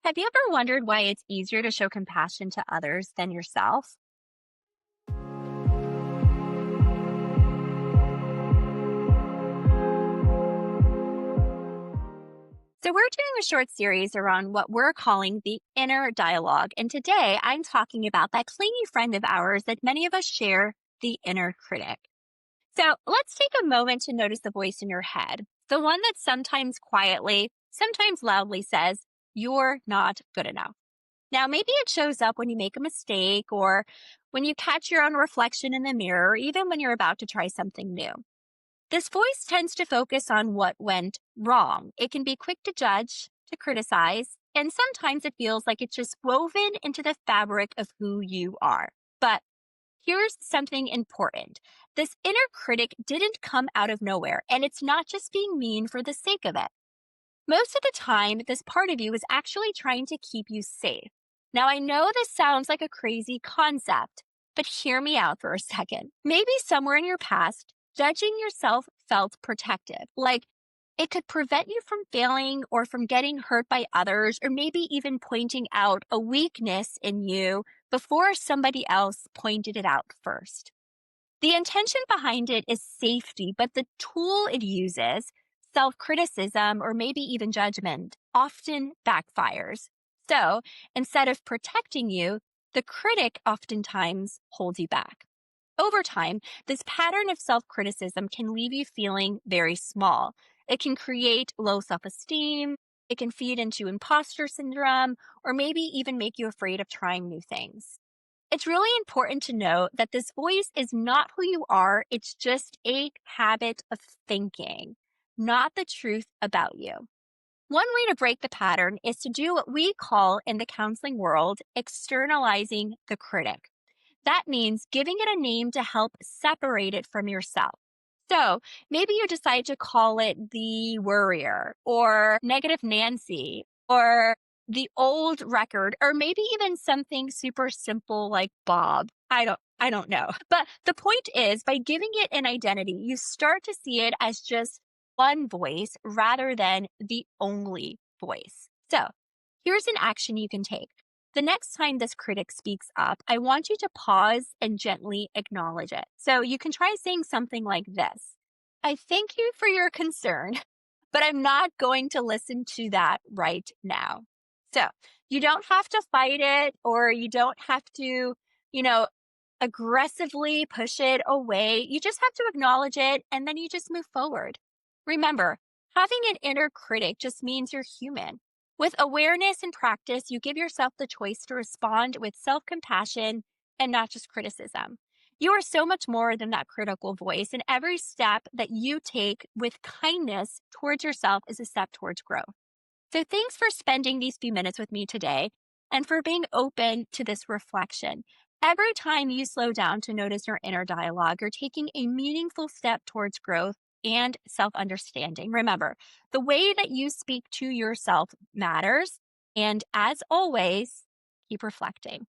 Have you ever wondered why it's easier to show compassion to others than yourself? So, we're doing a short series around what we're calling the inner dialogue. And today I'm talking about that clingy friend of ours that many of us share, the inner critic. So, let's take a moment to notice the voice in your head, the one that sometimes quietly, sometimes loudly says, "You're not good enough." Now, maybe it shows up when you make a mistake or when you catch your own reflection in the mirror, or even when you're about to try something new. This voice tends to focus on what went wrong. It can be quick to judge, to criticize, and sometimes it feels like it's just woven into the fabric of who you are. But here's something important. This inner critic didn't come out of nowhere, and it's not just being mean for the sake of it. Most of the time, this part of you is actually trying to keep you safe. Now, I know this sounds like a crazy concept, but hear me out for a second. Maybe somewhere in your past, judging yourself felt protective, like it could prevent you from failing or from getting hurt by others, or maybe even pointing out a weakness in you before somebody else pointed it out first. The intention behind it is safety, but the tool it uses, self criticism or maybe even judgment, often backfires. So instead of protecting you, the critic oftentimes holds you back. Over time, this pattern of self criticism can leave you feeling very small. It can create low self esteem. It can feed into imposter syndrome, or maybe even make you afraid of trying new things. It's really important to note that this voice is not who you are. It's just a habit of thinking, not the truth about you. One way to break the pattern is to do what we call in the counseling world externalizing the critic. That means giving it a name to help separate it from yourself. So maybe you decide to call it the worrier or negative Nancy or the old record, or maybe even something super simple like Bob. I don't know. But the point is, by giving it an identity, you start to see it as just one voice rather than the only voice. So here's an action you can take. The next time this critic speaks up, I want you to pause and gently acknowledge it. So you can try saying something like this: "I thank you for your concern, but I'm not going to listen to that right now." So you don't have to fight it, or you don't have to, you know, aggressively push it away. You just have to acknowledge it and then you just move forward. Remember, having an inner critic just means you're human. With awareness and practice, you give yourself the choice to respond with self compassion and not just criticism. You are so much more than that critical voice, and every step that you take with kindness towards yourself is a step towards growth. So, thanks for spending these few minutes with me today and for being open to this reflection. Every time you slow down to notice your inner dialogue, you're taking a meaningful step towards growth and self understanding. Remember, the way that you speak to yourself matters. And as always, keep reflecting.